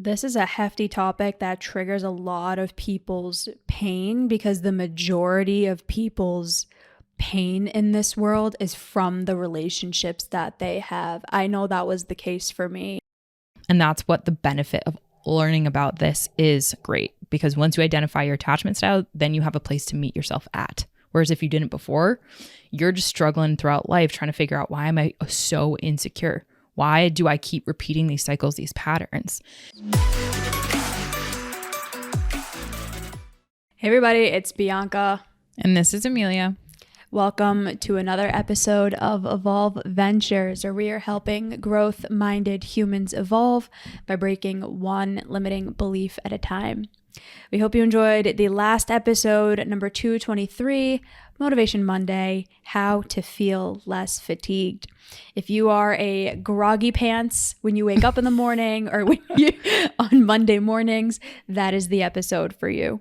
This is a hefty topic that triggers a lot of people's pain because the majority of people's pain in this world is from the relationships that they have. I know that was the case for me. And that's what the benefit of learning about this is great, because once you identify your attachment style, then you have a place to meet yourself at. Whereas if you didn't before, you're just struggling throughout life trying to figure out, why am I so insecure? Why do I keep repeating these cycles, these patterns? Hey everybody, it's Bianca. And this is Amelia. Welcome to another episode of Evolve Ventures, where we are helping growth-minded humans evolve by breaking one limiting belief at a time. We hope you enjoyed the last episode, number 223, Motivation Monday, How to Feel Less Fatigued. If you are a groggy pants when you wake up in the morning or when you on Monday mornings, that is the episode for you.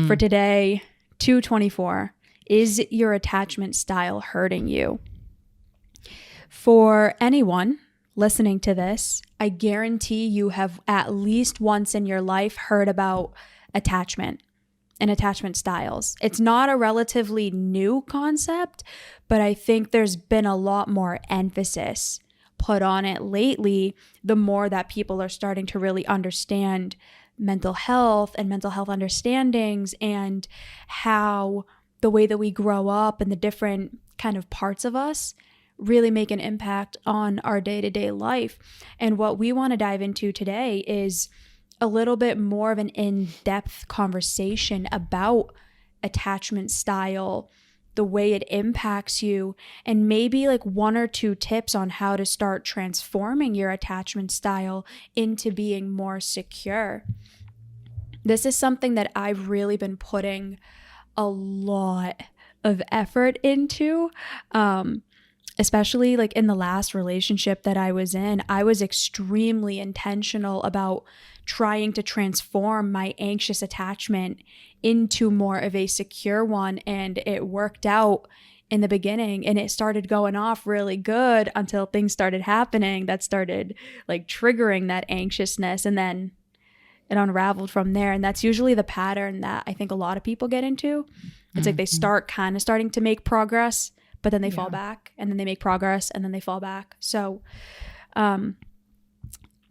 For today, 224, is your attachment style hurting you? For anyone listening to this, I guarantee you have at least once in your life heard about attachment and attachment styles. It's not a relatively new concept, but I think there's been a lot more emphasis put on it lately, the more that people are starting to really understand mental health and mental health understandings and how the way that we grow up and the different kind of parts of us really make an impact on our day-to-day life. And what we want to dive into today is a little bit more of an in-depth conversation about attachment style, the way it impacts you, and maybe like one or two tips on how to start transforming your attachment style into being more secure. This is something that I've really been putting a lot of effort into, especially like in the last relationship that I was in. I was extremely intentional about trying to transform my anxious attachment into more of a secure one, and it worked out in the beginning, and it started going off really good until things started happening that started like triggering that anxiousness, and then it unraveled from there. And that's usually the pattern that I think a lot of people get into. It's like they start kind of starting to make progress, but then they fall back, and then they make progress, and then they fall back. So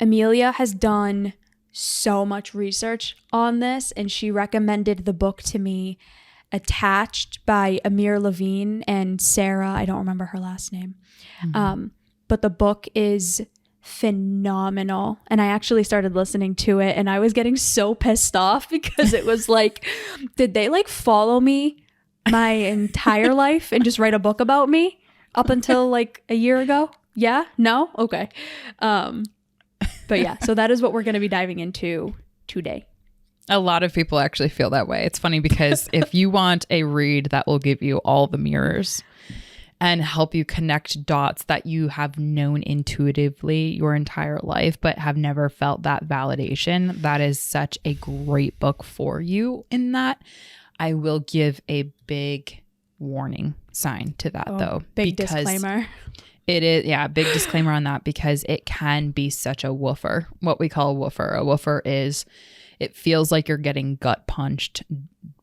Amelia has done so much research on this, and she recommended the book to me, Attached by Amir Levine and Sarah. I don't remember her last name. But the book is phenomenal, and I actually started listening to it, and I was getting so pissed off because it was like, did they like follow me my entire life and just write a book about me up until like a year ago? Yeah? No? Okay. But yeah, so that is what we're going to be diving into today. A lot of people actually feel that way. It's funny because if you want a read that will give you all the mirrors and help you connect dots that you have known intuitively your entire life, but have never felt that validation, that is such a great book for you in that. I will give a big warning sign to that though. Big disclaimer. It is, big disclaimer on that, because it can be such a woofer, what we call a woofer. A woofer is, it feels like you're getting gut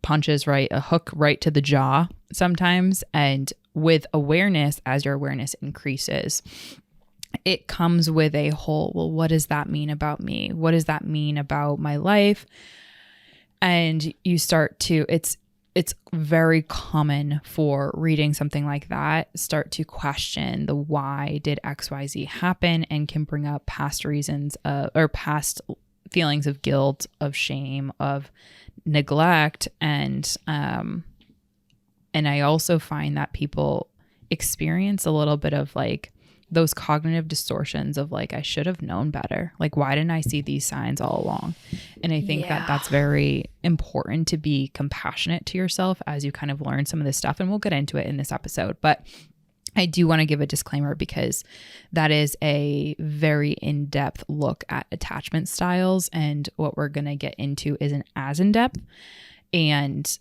punches, right? A hook right to the jaw sometimes. And with awareness, as your awareness increases, it comes with a whole, well, what does that mean about me? What does that mean about my life? And you start to, it's very common for reading something like that, start to question the why did XYZ happen, and can bring up past reasons or past feelings of guilt, of shame, of neglect. And I also find that people experience a little bit of like those cognitive distortions of like, I should have known better. Like, why didn't I see these signs all along? And I think that that's very important to be compassionate to yourself as you kind of learn some of this stuff. And we'll get into it in this episode. But I do want to give a disclaimer, because that is a very in-depth look at attachment styles. And what we're going to get into isn't as in-depth. And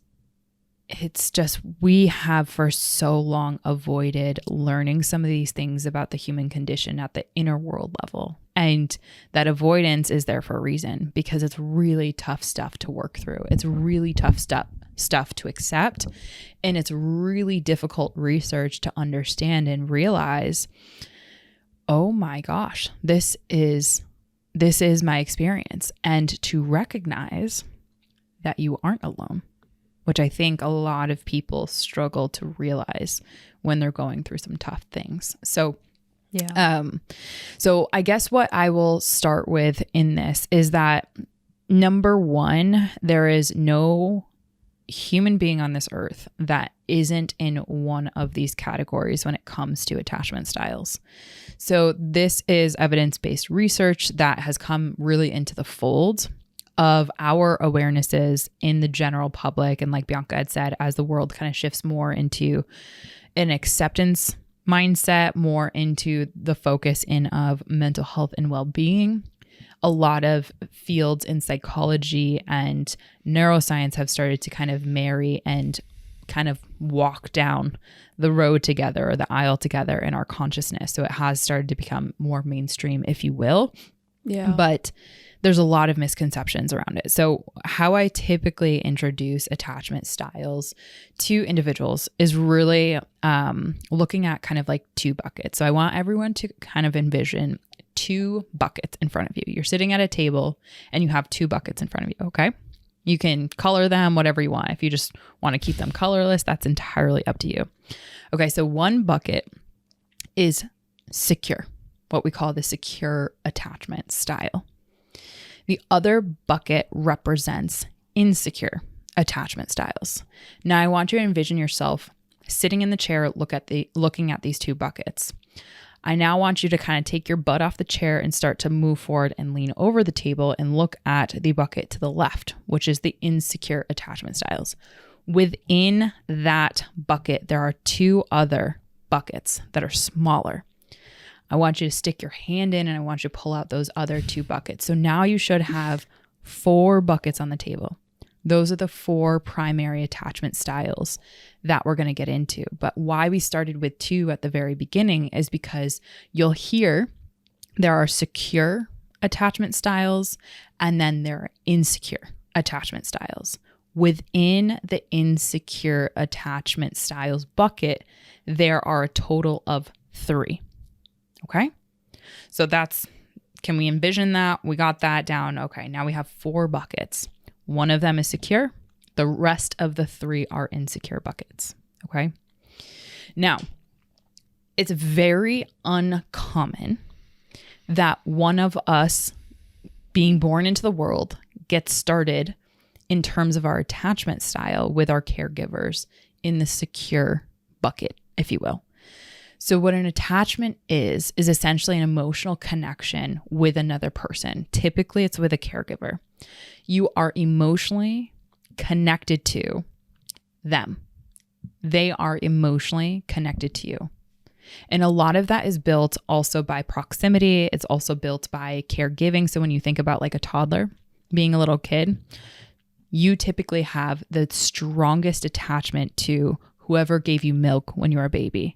it's just, we have for so long avoided learning some of these things about the human condition at the inner world level, And that avoidance is there for a reason, because it's really tough stuff to work through. It's really tough stuff to accept. And it's really difficult research to understand and realize, oh my gosh, this is my experience. And to recognize that you aren't alone, which I think a lot of people struggle to realize when they're going through some tough things. So so I guess what I will start with in this is that, number one, there is no human being on this earth that isn't in one of these categories when it comes to attachment styles. So this is evidence-based research that has come really into the fold of our awarenesses in the general public. And like Bianca had said, as the world kind of shifts more into an acceptance mindset, more into the focus in of mental health and well-being, a lot of fields in psychology and neuroscience have started to kind of marry and kind of walk down the road together, or the aisle together in our consciousness. So it has started to become more mainstream, if you will. Yeah. But there's a lot of misconceptions around it. So how I typically introduce attachment styles to individuals is really looking at kind of like two buckets. So I want everyone to kind of envision two buckets in front of you. You're sitting at a table and you have two buckets in front of you, okay? You can color them whatever you want. If you just want to keep them colorless, that's entirely up to you. Okay, so one bucket is secure, what we call the secure attachment style. The other bucket represents insecure attachment styles. Now I want you to envision yourself sitting in the chair, looking at these two buckets. I now want you to kind of take your butt off the chair and start to move forward and lean over the table and look at the bucket to the left, which is the insecure attachment styles. Within that bucket, there are two other buckets that are smaller. I want you to stick your hand in and I want you to pull out those other two buckets. So now you should have 4 buckets on the table. Those are the 4 primary attachment styles that we're going to get into. But why we started with 2 at the very beginning is because you'll hear there are secure attachment styles and then there are insecure attachment styles. Within the insecure attachment styles bucket, there are a total of 3. Okay, so can we envision that? We got that down. Okay, now we have 4 buckets. One of them is secure. The rest of the 3 are insecure buckets. Okay, now it's very uncommon that one of us being born into the world gets started in terms of our attachment style with our caregivers in the secure bucket, if you will. So what an attachment is essentially an emotional connection with another person. Typically, it's with a caregiver. You are emotionally connected to them. They are emotionally connected to you. And a lot of that is built also by proximity. It's also built by caregiving. So when you think about like a toddler being a little kid, you typically have the strongest attachment to whoever gave you milk when you were a baby,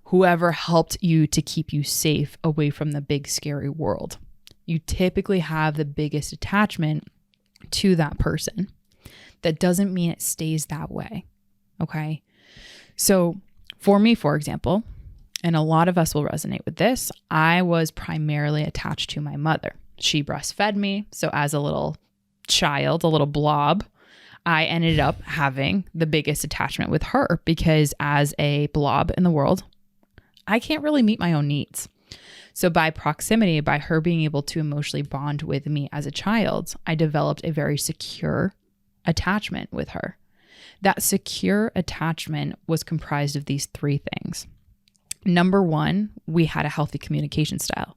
whoever helped you to keep you safe away from the big scary world. You typically have the biggest attachment to that person. That doesn't mean it stays that way. Okay. So for me, for example, and a lot of us will resonate with this, I was primarily attached to my mother. She breastfed me. So as a little child, a little blob, I ended up having the biggest attachment with her because as a blob in the world, I can't really meet my own needs. So by proximity, by her being able to emotionally bond with me as a child, I developed a very secure attachment with her. That secure attachment was comprised of these 3 things. Number 1, we had a healthy communication style.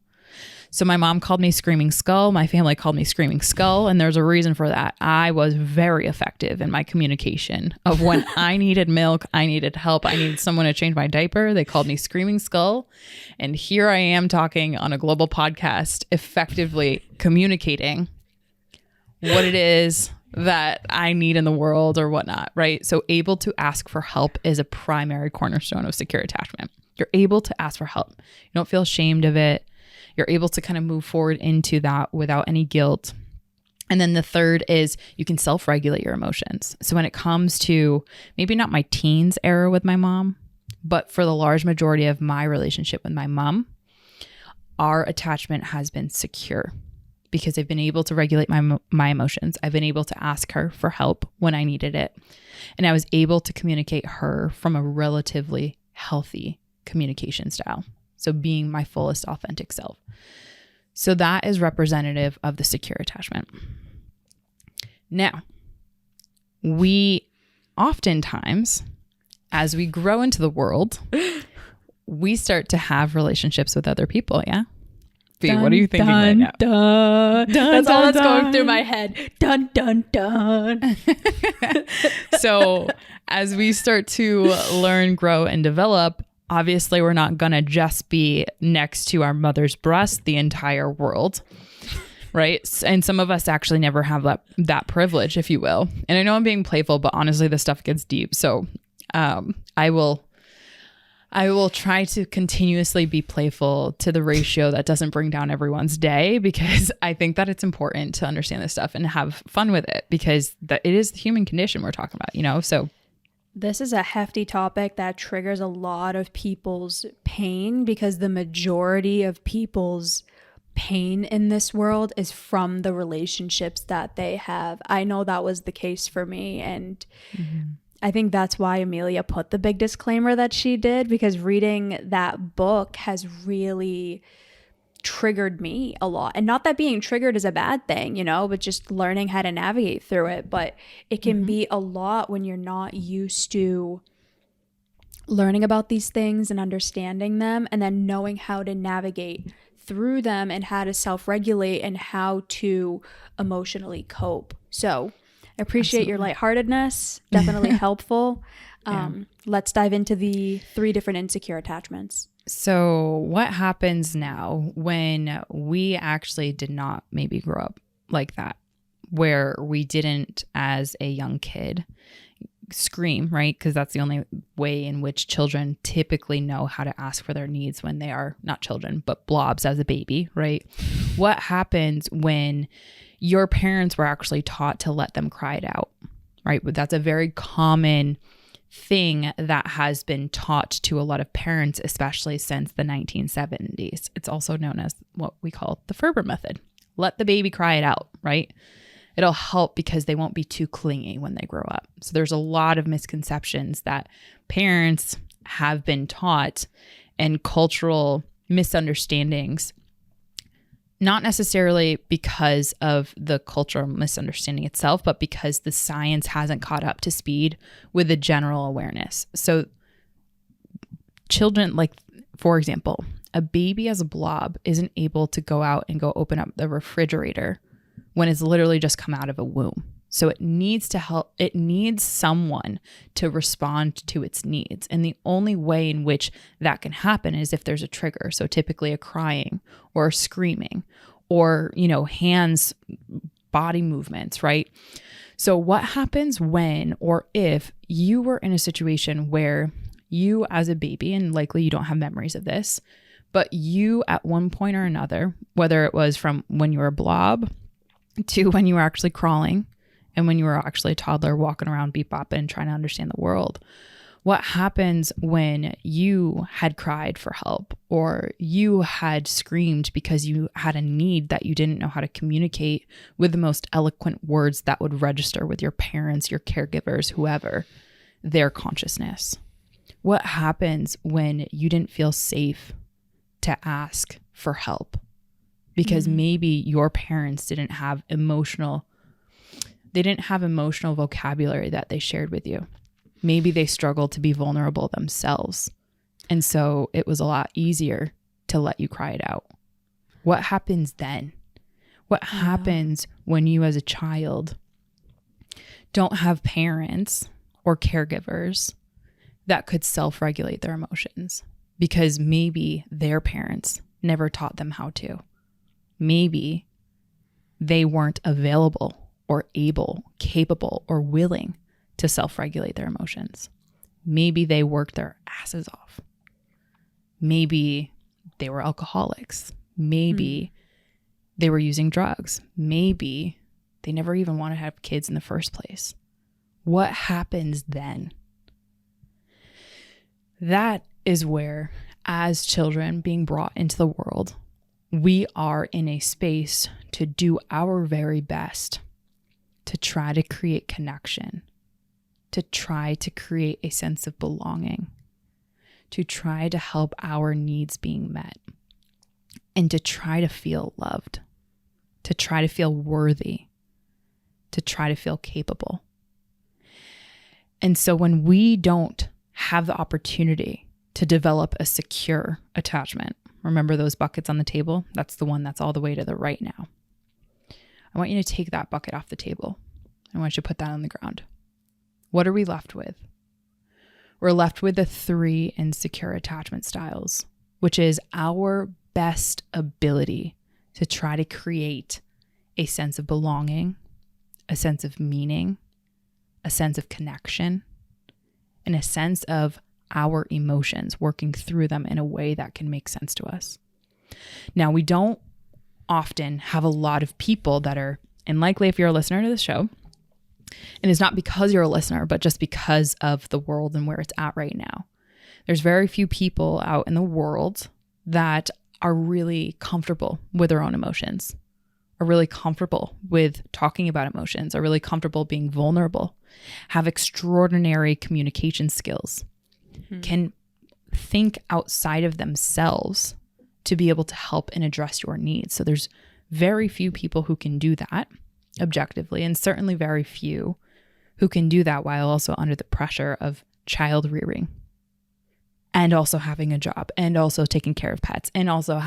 So my mom called me Screaming Skull. My family called me Screaming Skull. And there's a reason for that. I was very effective in my communication of when I needed milk, I needed help, I needed someone to change my diaper. They called me Screaming Skull. And here I am talking on a global podcast, effectively communicating what it is that I need in the world or whatnot, right? So able to ask for help is a primary cornerstone of secure attachment. You're able to ask for help. You don't feel ashamed of it. you're able to kind of move forward into that without any guilt. And then the third is you can self-regulate your emotions. So when it comes to maybe not my teens era with my mom, but for the large majority of my relationship with my mom, our attachment has been secure because I've been able to regulate my emotions. I've been able to ask her for help when I needed it. And I was able to communicate her from a relatively healthy communication style. So being my fullest authentic self. So that is representative of the secure attachment. Now, we oftentimes, as we grow into the world, we start to have relationships with other people. Yeah. Bea, what are you thinking right now? Dun, that's all that's going through my head. Dun, dun, dun. So as we start to learn, grow, and develop, obviously we're not going to just be next to our mother's breast the entire world. Right. And some of us actually never have that privilege, if you will. And I know I'm being playful, but honestly, this stuff gets deep. So I will try to continuously be playful to the ratio that doesn't bring down everyone's day, because I think that it's important to understand this stuff and have fun with it, because it is the human condition we're talking about, you know? So this is a hefty topic that triggers a lot of people's pain, because the majority of people's pain in this world is from the relationships that they have. I know that was the case for me. And I think that's why Amelia put the big disclaimer that she did, because reading that book has really triggered me a lot. And not that being triggered is a bad thing, you know, but just learning how to navigate through it. But it can be a lot when you're not used to learning about these things and understanding them, and then knowing how to navigate through them and how to self-regulate and how to emotionally cope. So I appreciate your lightheartedness. Definitely helpful. Let's dive into the 3 different insecure attachments. So what happens now when we actually did not maybe grow up like that, where we didn't, as a young kid, scream, right? Because that's the only way in which children typically know how to ask for their needs when they are not children, but blobs as a baby, right? What happens when your parents were actually taught to let them cry it out, right? But that's a very common thing that has been taught to a lot of parents, especially since the 1970s. It's also known as what we call the Ferber Method. Let the baby cry it out, right? It'll help because they won't be too clingy when they grow up. So there's a lot of misconceptions that parents have been taught, and cultural misunderstandings, not necessarily because of the cultural misunderstanding itself, but because the science hasn't caught up to speed with the general awareness. So children, like, for example, a baby as a blob isn't able to go out and go open up the refrigerator when it's literally just come out of a womb. So it needs to help. It needs someone to respond to its needs. And the only way in which that can happen is if there's a trigger. So typically a crying or a screaming or, you know, hands, body movements, right? So what happens when or if you were in a situation where you as a baby, and likely you don't have memories of this, but you at one point or another, whether it was from when you were a blob to when you were actually crawling and when you were actually a toddler walking around beep bopping and trying to understand the world, what happens when you had cried for help or you had screamed because you had a need that you didn't know how to communicate with the most eloquent words that would register with your parents, your caregivers, whoever, their consciousness? What happens when you didn't feel safe to ask for help? Because maybe your parents didn't have emotional vocabulary that they shared with you. Maybe they struggled to be vulnerable themselves. And so it was a lot easier to let you cry it out. What happens then? What happens when you as a child don't have parents or caregivers that could self-regulate their emotions? Because maybe their parents never taught them how to. Maybe they weren't available or able, capable, or willing to self-regulate their emotions. Maybe they worked their asses off. Maybe they were alcoholics. Maybe they were using drugs. Maybe they never even want to have kids in the first place. What happens then? That is where, as children being brought into the world, we are in a space to do our very best to try to create connection, to try to create a sense of belonging, to try to help our needs being met, and to try to feel loved, to try to feel worthy, to try to feel capable. And so when we don't have the opportunity to develop a secure attachment, remember those buckets on the table? That's the one that's all the way to the right now. I want you to take that bucket off the table. I want you to put that on the ground. What are we left with? We're left with the 3 insecure attachment styles, which is our best ability to try to create a sense of belonging, a sense of meaning, a sense of connection, and a sense of our emotions, working through them in a way that can make sense to us. Now, we don't often have a lot of people that are, and likely if you're a listener to the show, and it's not because you're a listener, but just because of the world and where it's at right now, there's very few people out in the world that are really comfortable with their own emotions, are really comfortable with talking about emotions, are really comfortable being vulnerable, have extraordinary communication skills, can think outside of themselves to be able to help and address your needs. So there's very few people who can do that objectively, and certainly very few who can do that while also under the pressure of child rearing, and also having a job, and also taking care of pets, and also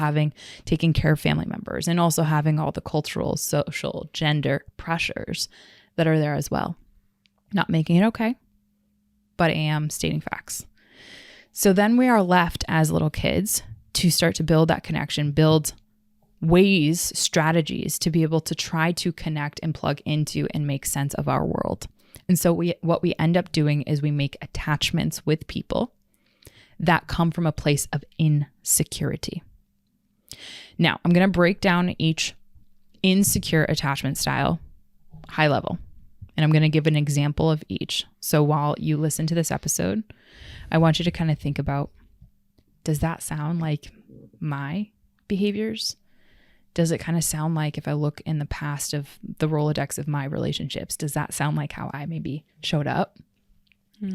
taking care of family members, and also having all the cultural, social, gender pressures that are there as well. Not making it okay, but I am stating facts. So then we are left as little kids to start to build that connection, build ways, strategies to be able to try to connect and plug into and make sense of our world. And so what we end up doing is we make attachments with people that come from a place of insecurity. Now, I'm going to break down each insecure attachment style high level, and I'm going to give an example of each. So while you listen to this episode, I want you to kind of think about, does that sound like my behaviors? Does it kind of sound like, if I look in the past of the Rolodex of my relationships, does that sound like how I maybe showed up?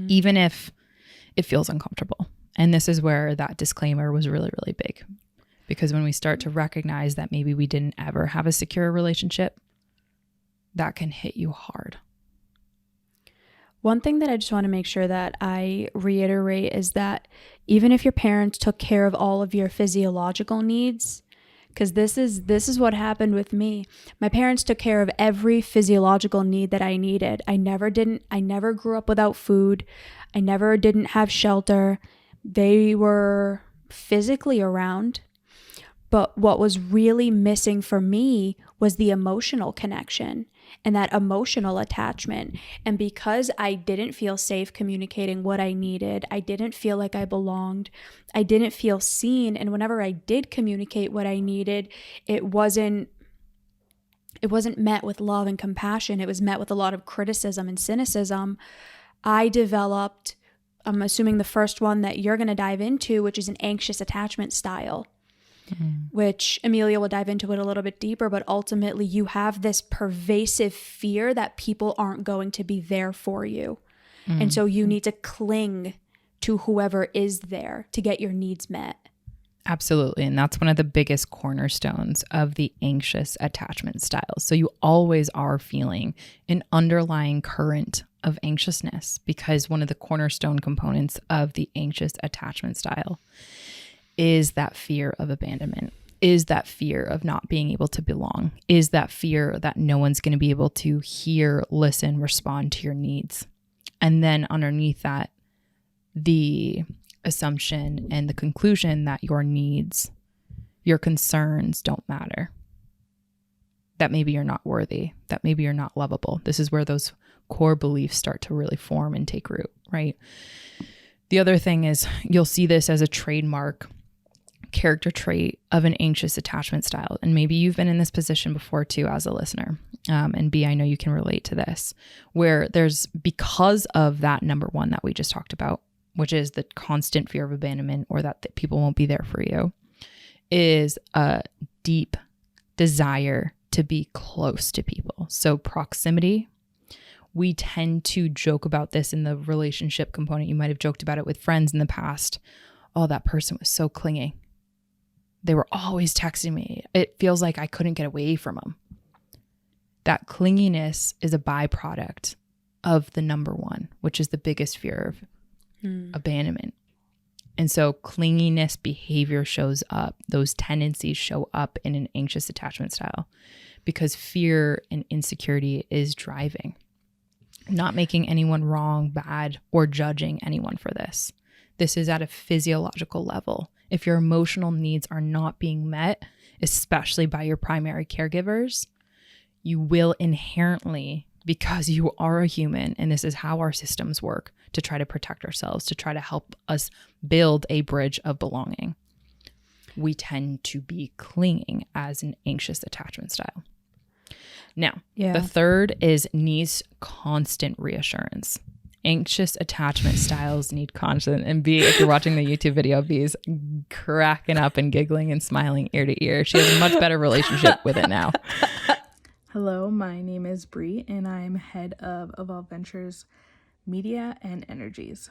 Even if it feels uncomfortable. And this is where that disclaimer was really, really big. Because when we start to recognize that maybe we didn't ever have a secure relationship, that can hit you hard. One thing that I just want to make sure that I reiterate is that even if your parents took care of all of your physiological needs, because this is what happened with me. My parents took care of every physiological need that I needed. I never grew up without food. I never didn't have shelter. They were physically around. But what was really missing for me was the emotional connection and that emotional attachment. And because I didn't feel safe communicating what I needed, I didn't feel like I belonged, I didn't feel seen. And whenever I did communicate what I needed, it wasn't met with love and compassion. It was met with a lot of criticism and cynicism. I developed, I'm assuming the first one that you're going to dive into, which is an anxious attachment style. Which Amelia will dive into it a little bit deeper, but ultimately you have this pervasive fear that people aren't going to be there for you. And so you need to cling to whoever is there to get your needs met. Absolutely. And that's one of the biggest cornerstones of the anxious attachment styles. So you always are feeling an underlying current of anxiousness, because one of the cornerstone components of the anxious attachment style is that fear of abandonment, is that fear of not being able to belong, is that fear that no one's going to be able to hear, listen, respond to your needs. And then underneath that, the assumption and the conclusion that your needs, your concerns don't matter, that maybe you're not worthy, that maybe you're not lovable. This is where those core beliefs start to really form and take root, right? The other thing is, you'll see this as a trademark character trait of an anxious attachment style. And maybe you've been in this position before too as a listener. And B, I know you can relate to this, where there's, because of that number one that we just talked about, which is the constant fear of abandonment or that people won't be there for you, is a deep desire to be close to people. So proximity, we tend to joke about this in the relationship component. You might have joked about it with friends in the past. Oh, that person was so clingy. They were always texting me. It feels like I couldn't get away from them. That clinginess is a byproduct of the number one, which is the biggest fear of abandonment. And so clinginess behavior shows up. Those tendencies show up in an anxious attachment style because fear and insecurity is driving. Not making anyone wrong, bad, or judging anyone for this. This is at a physiological level. If your emotional needs are not being met, especially by your primary caregivers, you will inherently, because you are a human, and this is how our systems work to try to protect ourselves, to try to help us build a bridge of belonging, we tend to be clinging as an anxious attachment style. Now, the third is needs constant reassurance. Anxious attachment styles need constant, and B, if you're watching the YouTube video, B's cracking up and giggling and smiling ear to ear. She has a much better relationship with it now. Hello, my name is Bree, and I'm head of Evolve Ventures Media and Energies.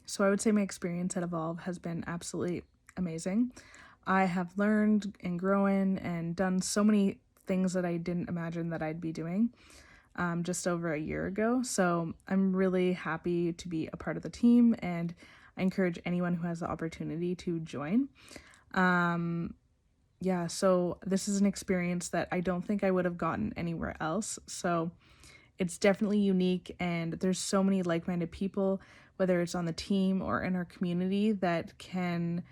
So I would say my experience at Evolve has been absolutely amazing. I have learned and grown and done so many things that I didn't imagine that I'd be doing just over a year ago. So I'm really happy to be a part of the team, and I encourage anyone who has the opportunity to join. So this is an experience that I don't think I would have gotten anywhere else. So it's definitely unique, and there's so many like-minded people, whether it's on the team or in our community, that can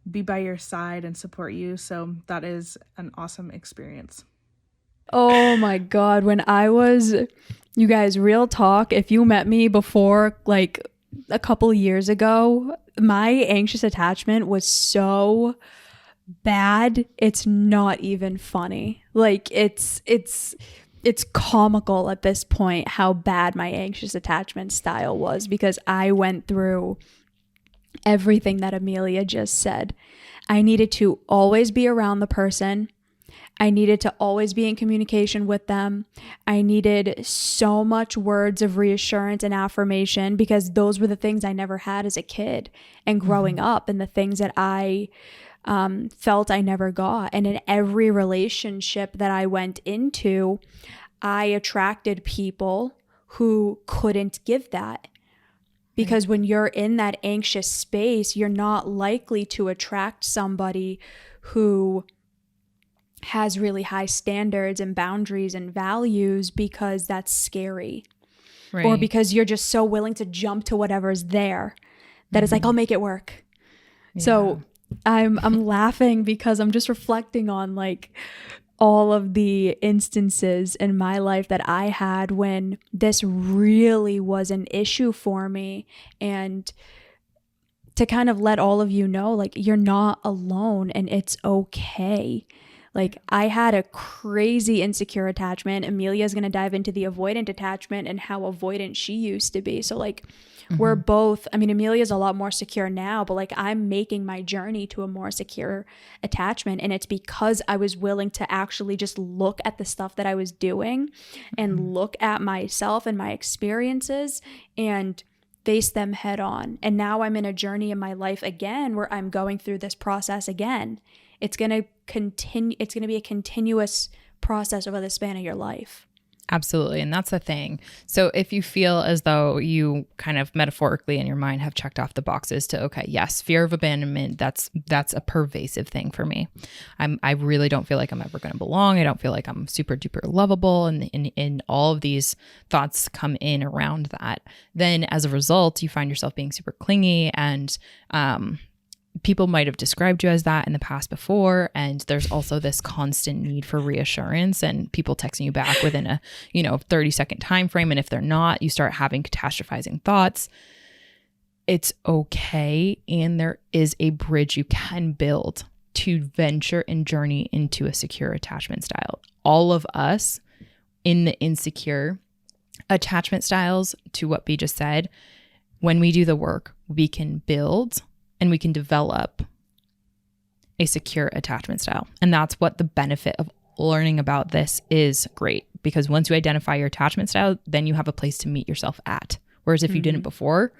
be by your side and support you. So that is an awesome experience. Oh my God. You guys, real talk, if you met me before, like a couple years ago, my anxious attachment was so bad. It's not even funny. Like it's comical at this point how bad my anxious attachment style was, because I went through everything that Amelia just said. I needed to always be around the person. I needed to always be in communication with them. I needed so much words of reassurance and affirmation, because those were the things I never had as a kid and growing up, and the things that I felt I never got. And in every relationship that I went into, I attracted people who couldn't give that. Because when you're in that anxious space, you're not likely to attract somebody who has really high standards and boundaries and values, because that's scary. Right. Or because you're just so willing to jump to whatever's there that it's like, I'll make it work. Yeah. So I'm laughing because I'm just reflecting on like all of the instances in my life that I had when this really was an issue for me, and to kind of let all of you know, like, you're not alone and it's okay. Like, I had a crazy insecure attachment. Amelia's going to dive into the avoidant attachment and how avoidant she used to be. So like, we're both, I mean, Amelia's a lot more secure now, but like, I'm making my journey to a more secure attachment. And it's because I was willing to actually just look at the stuff that I was doing and look at myself and my experiences and face them head on. And now I'm in a journey in my life again where I'm going through this process again. It's going to continue. It's going to be a continuous process over the span of your life. Absolutely. And that's the thing. So if you feel as though you kind of metaphorically in your mind have checked off the boxes to, okay, yes, fear of abandonment, that's a pervasive thing for me. I really don't feel like I'm ever going to belong. I don't feel like I'm super duper lovable. And all of these thoughts come in around that. Then as a result, you find yourself being super clingy, and people might have described you as that in the past before. And there's also this constant need for reassurance and people texting you back within a 30-second time frame. And if they're not, you start having catastrophizing thoughts. It's okay. And there is a bridge you can build to venture and journey into a secure attachment style. All of us in the insecure attachment styles, to what B just said, when we do the work, we can build and we can develop a secure attachment style. And that's what the benefit of learning about this is great, because once you identify your attachment style, then you have a place to meet yourself at. Whereas if you didn't before,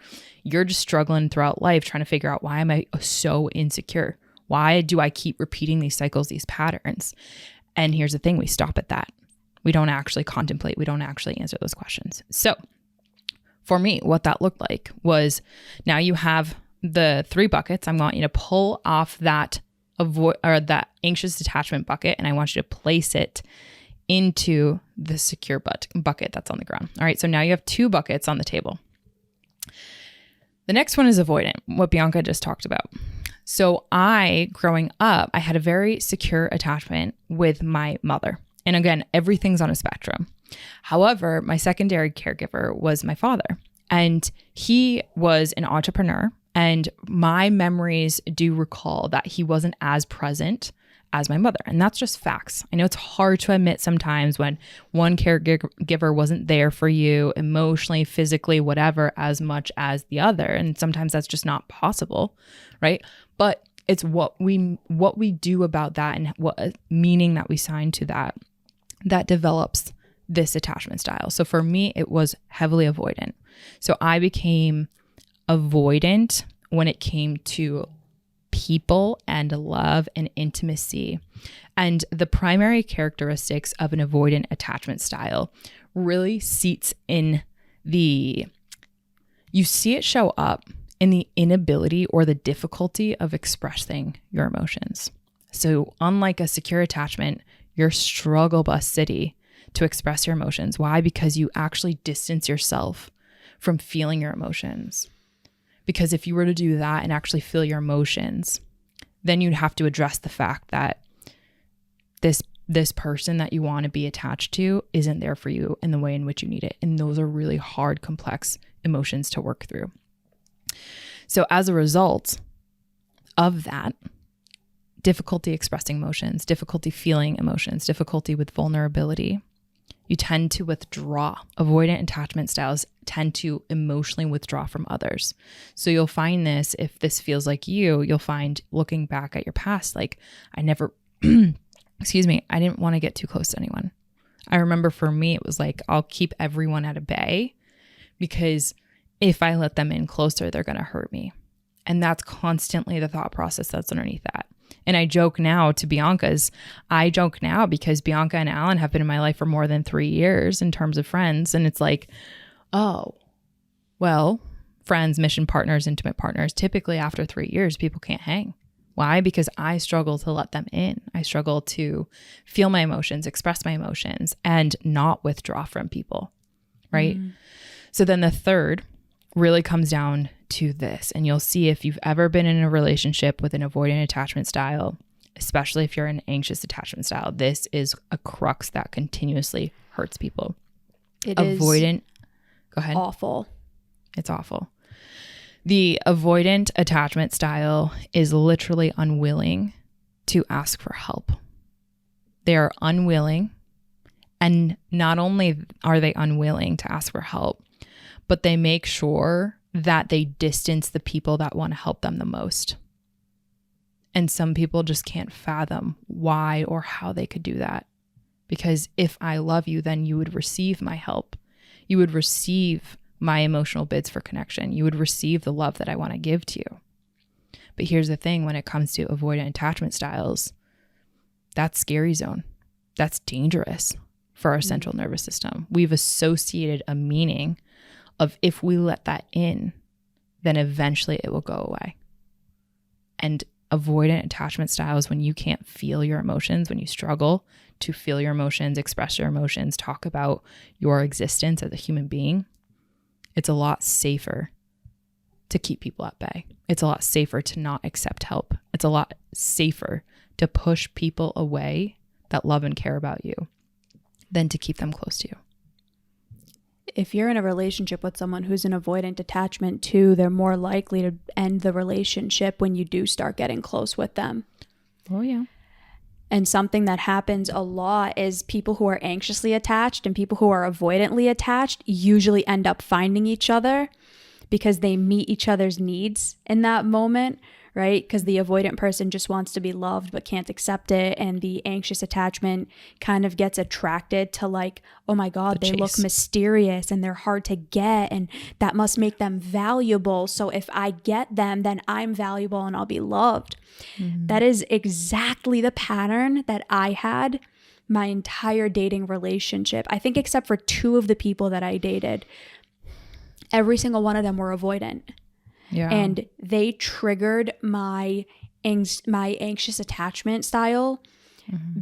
you're just struggling throughout life trying to figure out, why am I so insecure? Why do I keep repeating these cycles, these patterns? And here's the thing, we stop at that. We don't actually contemplate. We don't actually answer those questions. So for me, what that looked like was, now you have the 3 buckets. I want you to pull off that that anxious attachment bucket, and I want you to place it into the secure bucket that's on the ground. All right, so now you have 2 buckets on the table. The next one is avoidant, what Bianca just talked about. So growing up, I had a very secure attachment with my mother. And again, everything's on a spectrum. However, my secondary caregiver was my father, and he was an entrepreneur. And my memories do recall that he wasn't as present as my mother. And that's just facts. I know it's hard to admit sometimes when one caregiver wasn't there for you emotionally, physically, whatever, as much as the other. And sometimes that's just not possible, right? But it's what we do about that, and what meaning that we assign to that develops this attachment style. So for me, it was heavily avoidant. So I became avoidant when it came to people and love and intimacy. And the primary characteristics of an avoidant attachment style really seats in you see it show up in the inability or the difficulty of expressing your emotions. So unlike a secure attachment, your struggle bus city to express your emotions. Why? Because you actually distance yourself from feeling your emotions. Because if you were to do that and actually feel your emotions, then you'd have to address the fact that this person that you want to be attached to isn't there for you in the way in which you need it. And those are really hard, complex emotions to work through. So as a result of that, difficulty expressing emotions, difficulty feeling emotions, difficulty with vulnerability, you tend to withdraw. Avoidant attachment styles tend to emotionally withdraw from others. So you'll find this, if this feels like you'll find looking back at your past, like I never, I didn't want to get too close to anyone. I remember for me, it was like, I'll keep everyone at a bay, because if I let them in closer, they're going to hurt me. And that's constantly the thought process that's underneath that. And I joke now because Bianca and Alan have been in my life for more than 3 years in terms of friends. And it's like, oh, well, friends, mission partners, intimate partners, typically after 3 years, people can't hang. Why? Because I struggle to let them in. I struggle to feel my emotions, express my emotions, and not withdraw from people, right? So then the third really comes down to this. And you'll see if you've ever been in a relationship with an avoidant attachment style, especially if you're an anxious attachment style, this is a crux that continuously hurts people. It Avoidant, is go ahead. awful. It's awful. The avoidant attachment style is literally unwilling to ask for help. They are unwilling. And not only are they unwilling to ask for help, but they make sure that they distance the people that want to help them the most. And some people just can't fathom why or how they could do that. Because if I love you, then you would receive my help. You would receive my emotional bids for connection. You would receive the love that I want to give to you. But here's the thing, when it comes to avoidant attachment styles, that's scary zone. That's dangerous for our central nervous system. We've associated a meaning of if we let that in, then eventually it will go away. And avoidant attachment styles, when you can't feel your emotions, when you struggle to feel your emotions, express your emotions, talk about your existence as a human being, it's a lot safer to keep people at bay. It's a lot safer to not accept help. It's a lot safer to push people away that love and care about you than to keep them close to you. If you're in a relationship with someone who's an avoidant attachment too, they're more likely to end the relationship when you do start getting close with them. Oh, yeah. And something that happens a lot is people who are anxiously attached and people who are avoidantly attached usually end up finding each other because they meet each other's needs in that moment, right? Because the avoidant person just wants to be loved but can't accept it. And the anxious attachment kind of gets attracted to like, oh my God, they look mysterious and they're hard to get. And that must make them valuable. So if I get them, then I'm valuable and I'll be loved. Mm-hmm. That is exactly the pattern that I had my entire dating relationship. I think except for 2 of the people that I dated, every single one of them were avoidant. Yeah. And they triggered my anxious attachment style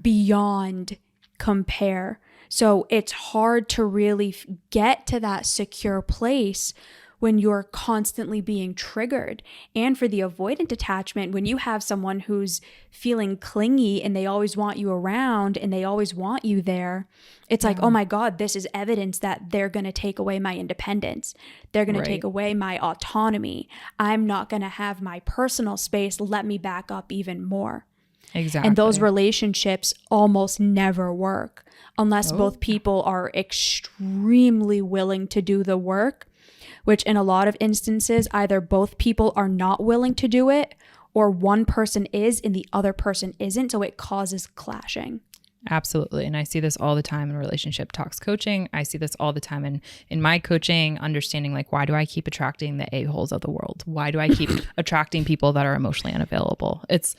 beyond compare. So it's hard to really get to that secure place when you're constantly being triggered. And for the avoidant attachment, when you have someone who's feeling clingy and they always want you around and they always want you there, it's like, oh my God, this is evidence that they're going to take away my independence. They're going to take away my autonomy. I'm not going to have my personal space. Let me back up even more. Exactly. And those relationships almost never work unless both people are extremely willing to do the work, which in a lot of instances, either both people are not willing to do it or one person is and the other person isn't. So it causes clashing. Absolutely. And I see this all the time in relationship talks coaching. I see this all the time in my coaching, understanding like, why do I keep attracting the a-holes of the world? Why do I keep attracting people that are emotionally unavailable? It's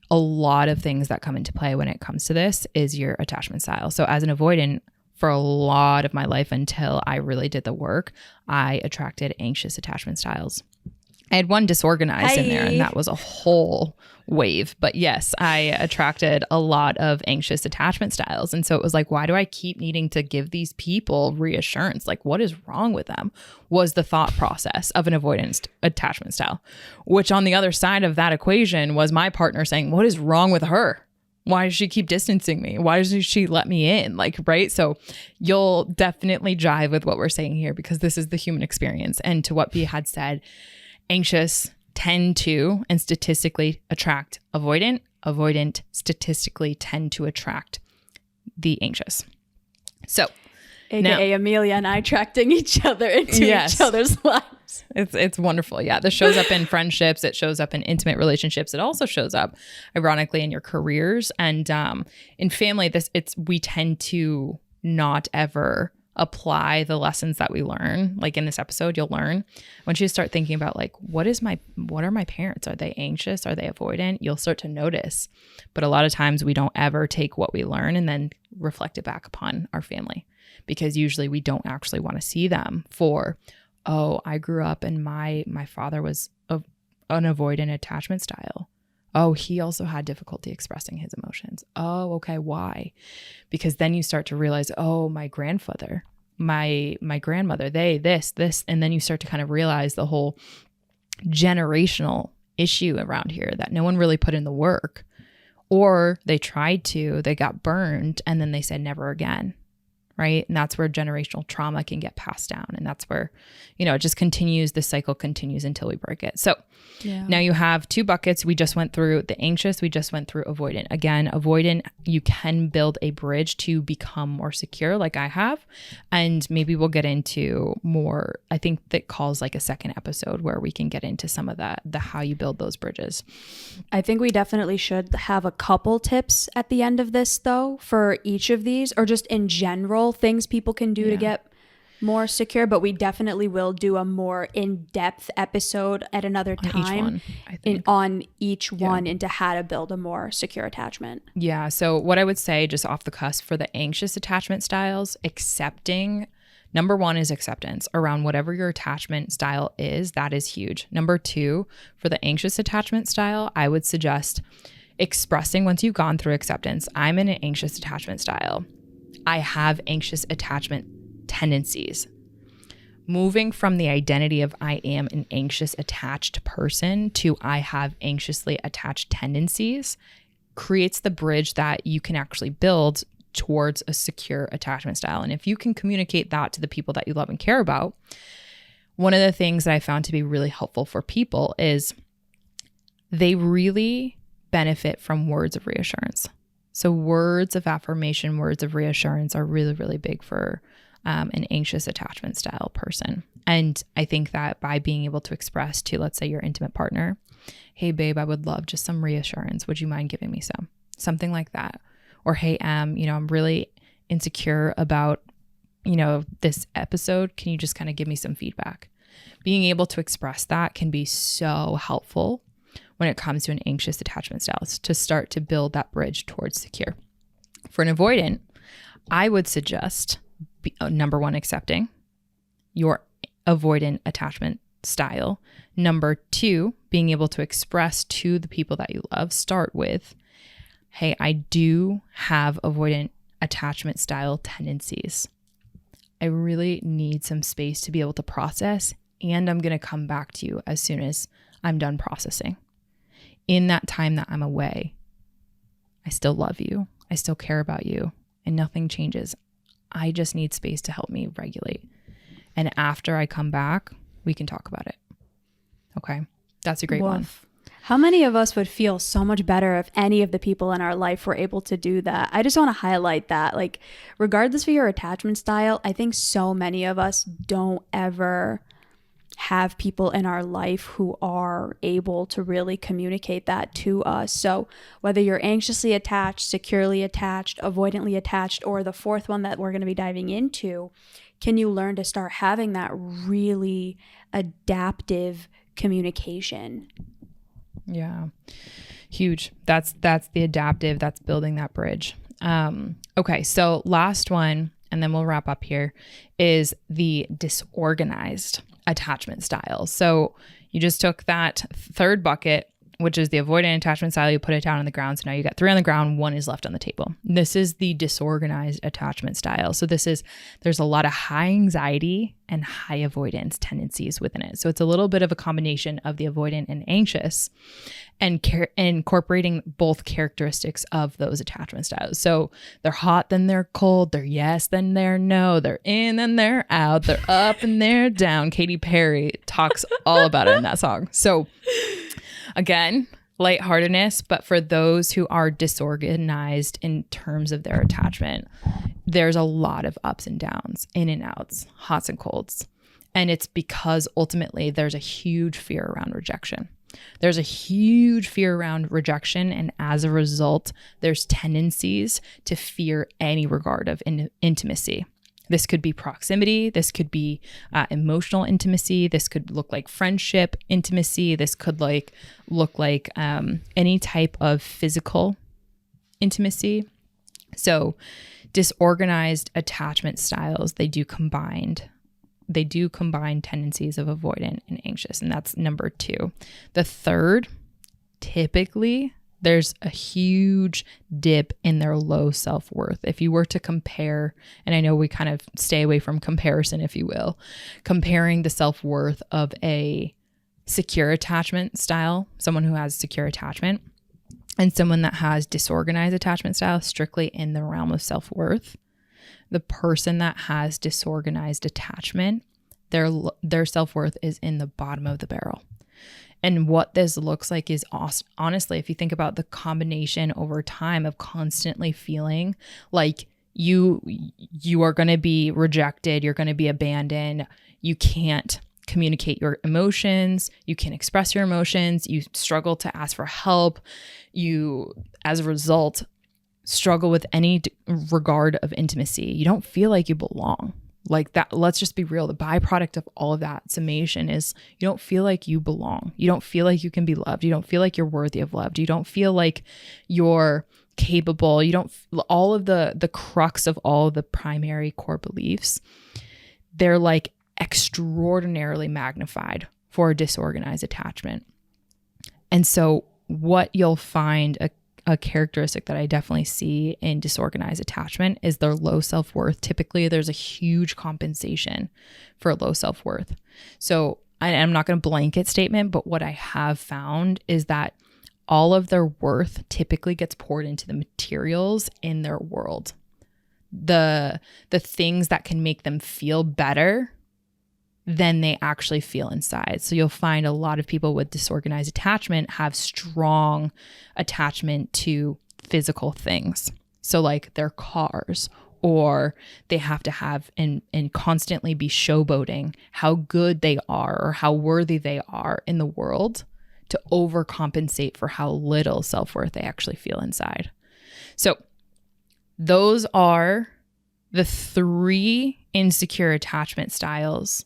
a lot of things that come into play when it comes to this is your attachment style. So as an avoidant, for a lot of my life until I really did the work, I attracted anxious attachment styles. I had one disorganized in there, and that was a whole wave. But yes, I attracted a lot of anxious attachment styles. And so it was like, why do I keep needing to give these people reassurance? Like, what is wrong with them? Was the thought process of an avoidance attachment style, which on the other side of that equation was my partner saying, what is wrong with her? Why does she keep distancing me? Why does she let me in? Like, right? So you'll definitely jive with what we're saying here because this is the human experience. And to what Bea had said, anxious tend to and statistically attract avoidant. Avoidant statistically tend to attract the anxious. So AKA now, Amelia and I attracting each other into each other's lives. It's wonderful. Yeah. This shows up in friendships. It shows up in intimate relationships. It also shows up ironically in your careers and in family. We tend to not ever apply the lessons that we learn. Like in this episode, you'll learn once you start thinking about like, what are my parents? Are they anxious? Are they avoidant? You'll start to notice. But a lot of times we don't ever take what we learn and then reflect it back upon our family because usually we don't actually want to see them for, oh, I grew up and my father was an avoidant attachment style. Oh, he also had difficulty expressing his emotions. Oh, okay. Why? Because then you start to realize, oh, my grandfather, my grandmother, this, and then you start to kind of realize the whole generational issue around here that no one really put in the work, or they tried to, they got burned, and then they said never again. Right. And that's where generational trauma can get passed down. And that's where, it just continues. The cycle continues until we break it. So now you have 2 buckets. We just went through the anxious. We just went through avoidant. Again, avoidant, you can build a bridge to become more secure like I have. And maybe we'll get into more. I think that calls like a second episode where we can get into some of the how you build those bridges. I think we definitely should have a couple tips at the end of this though, for each of these or just in general things people can do to get more secure, but we definitely will do a more in-depth episode at another time on each one into how to build a more secure attachment. Yeah. So what I would say just off the cusp for the anxious attachment styles, number 1 is acceptance around whatever your attachment style is. That is huge. Number 2, for the anxious attachment style, I would suggest expressing once you've gone through acceptance. I'm in an anxious attachment style. I have anxious attachment tendencies. Moving from the identity of I am an anxious attached person to I have anxiously attached tendencies creates the bridge that you can actually build towards a secure attachment style. And if you can communicate that to the people that you love and care about, one of the things that I found to be really helpful for people is they really benefit from words of reassurance. So words of affirmation, words of reassurance are really, really big for an anxious attachment style person. And I think that by being able to express to, let's say, your intimate partner, hey, babe, I would love just some reassurance. Would you mind giving me some? Something like that. Or, hey, I'm really insecure about, this episode. Can you just kind of give me some feedback? Being able to express that can be so helpful when it comes to an anxious attachment style to start to build that bridge towards secure. For an avoidant, I would suggest number one, accepting your avoidant attachment style. Number two, being able to express to the people that you love. Start with, hey, I do have avoidant attachment style tendencies. I really need some space to be able to process, and I'm going to come back to you as soon as I'm done processing. In that time that I'm away, I still love you. I still care about you, and nothing changes. I just need space to help me regulate. And after I come back, we can talk about it. Okay. That's a great one. How many of us would feel so much better if any of the people in our life were able to do that? I just want to highlight that. Like, regardless of your attachment style, I think so many of us don't ever have people in our life who are able to really communicate that to us. So whether you're anxiously attached, securely attached, avoidantly attached, or the fourth one that we're going to be diving into, can you learn to start having that really adaptive communication? Yeah. Huge. That's the adaptive, that's building that bridge. Okay. So last one, and then we'll wrap up here, is the disorganized attachment style. So you just took that third bucket, which is the avoidant attachment style. You put it down on the ground. So now you got 3 on the ground, 1 is left on the table. This is the disorganized attachment style. So there's a lot of high anxiety and high avoidance tendencies within it. So it's a little bit of a combination of the avoidant and anxious, and incorporating both characteristics of those attachment styles. So they're hot, then they're cold. They're yes, then they're no. They're in, then they're out. They're up and they're down. Katy Perry talks all about it in that song. So again, lightheartedness, but for those who are disorganized in terms of their attachment, there's a lot of ups and downs, in and outs, hots and colds. And it's because ultimately there's a huge fear around rejection. There's a huge fear around rejection. And as a result, there's tendencies to fear any regard of intimacy. This could be proximity. This could be emotional intimacy. This could look like friendship intimacy. This could look like any type of physical intimacy. So disorganized attachment styles, they do combine tendencies of avoidant and anxious. And that's number 2. The third, typically, there's a huge dip in their low self-worth. If you were to compare, and I know we kind of stay away from comparison, if you will, comparing the self-worth of a secure attachment style, someone who has secure attachment, and someone that has disorganized attachment style, strictly in the realm of self-worth, the person that has disorganized attachment, their self-worth is in the bottom of the barrel. And what this looks like is, honestly, if you think about the combination over time of constantly feeling like you are going to be rejected, you're going to be abandoned, you can't communicate your emotions, you can't express your emotions, you struggle to ask for help, you, as a result, struggle with any regard of intimacy. You don't feel like you belong. Like that, let's just be real. The byproduct of all of that summation is you don't feel like you belong. You don't feel like you can be loved. You don't feel like you're worthy of love. You don't feel like you're capable. You don't, all of the crux of all of the primary core beliefs, they're like extraordinarily magnified for a disorganized attachment. And so what you'll find, a characteristic that I definitely see in disorganized attachment is their low self-worth. Typically, there's a huge compensation for low self-worth. So I'm not going to blanket statement, but what I have found is that all of their worth typically gets poured into the materials in their world. The things that can make them feel better than they actually feel inside. So you'll find a lot of people with disorganized attachment have strong attachment to physical things. So like their cars, or they have to have and constantly be showboating how good they are or how worthy they are in the world to overcompensate for how little self-worth they actually feel inside. So those are the 3 insecure attachment styles.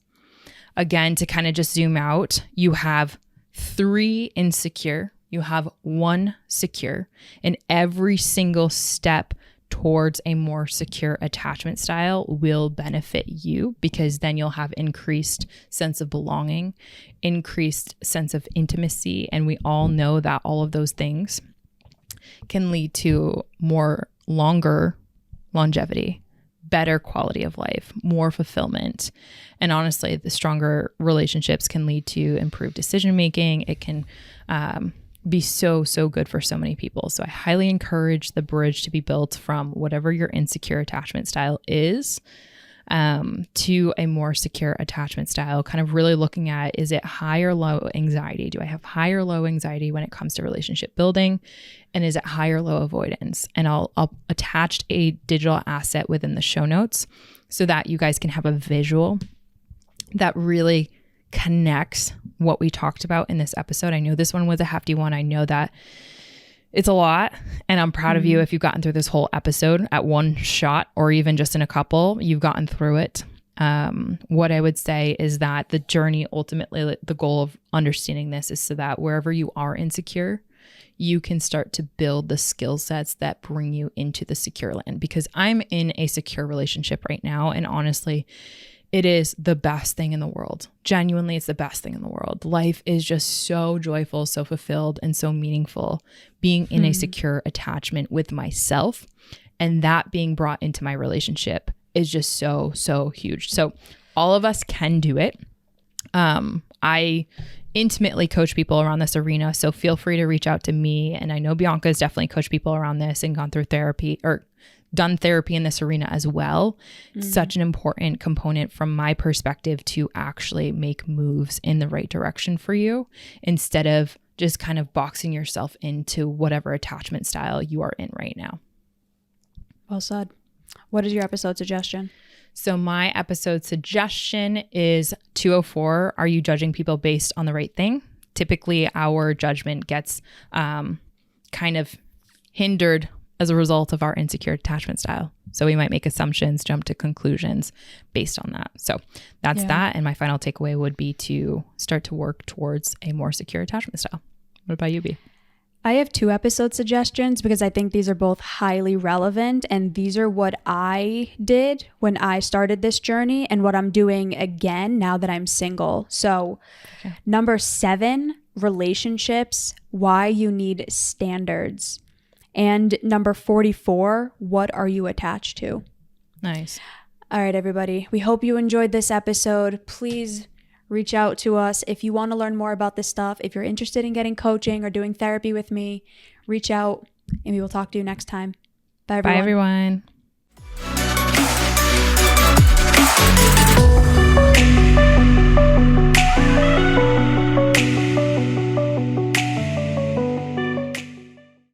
Again, to kind of just zoom out, you have 3 insecure, you have 1 secure, and every single step towards a more secure attachment style will benefit you, because then you'll have increased sense of belonging, increased sense of intimacy. And we all know that all of those things can lead to more longer longevity, better quality of life, more fulfillment. And honestly, the stronger relationships can lead to improved decision making. It can be so good for so many people. So I highly encourage the bridge to be built from whatever your insecure attachment style is to a more secure attachment style, kind of really looking at, is it high or low anxiety? Do I have high or low anxiety when it comes to relationship building? And is it high or low avoidance? And I'll attach a digital asset within the show notes so that you guys can have a visual that really connects what we talked about in this episode. I know this one was a hefty one. I know that it's a lot, and I'm proud of you if you've gotten through this whole episode at one shot, or even just in a couple, you've gotten through it. What I would say is that the journey, ultimately, the goal of understanding this is so that wherever you are insecure, you can start to build the skill sets that bring you into the secure land. Because I'm in a secure relationship right now, and honestly, it is the best thing in the world. Genuinely, it's the best thing in the world. Life is just so joyful, so fulfilled, and so meaningful being in a secure attachment with myself. And that being brought into my relationship is just so huge. So all of us can do it. I intimately coach people around this arena. So feel free to reach out to me. And I know Bianca's definitely coached people around this and gone through therapy, or done therapy in this arena as well. Such an important component from my perspective to actually make moves in the right direction for you, instead of just kind of boxing yourself into whatever attachment style you are in right now. Well said. What is your episode suggestion? So my episode suggestion is 204. Are you judging people based on the right thing? Typically, our judgment gets kind of hindered as a result of our insecure attachment style. So we might make assumptions, jump to conclusions based on that. So that's that. And my final takeaway would be to start to work towards a more secure attachment style. What about you, B? I have 2 episode suggestions because I think these are both highly relevant, and these are what I did when I started this journey and what I'm doing again now that I'm single. So number 7, relationships, why you need standards. And number 44, what are you attached to? Nice. All right, everybody. We hope you enjoyed this episode. Please reach out to us if you want to learn more about this stuff. If you're interested in getting coaching or doing therapy with me, reach out, and we will talk to you next time. Bye, everyone. Bye, everyone.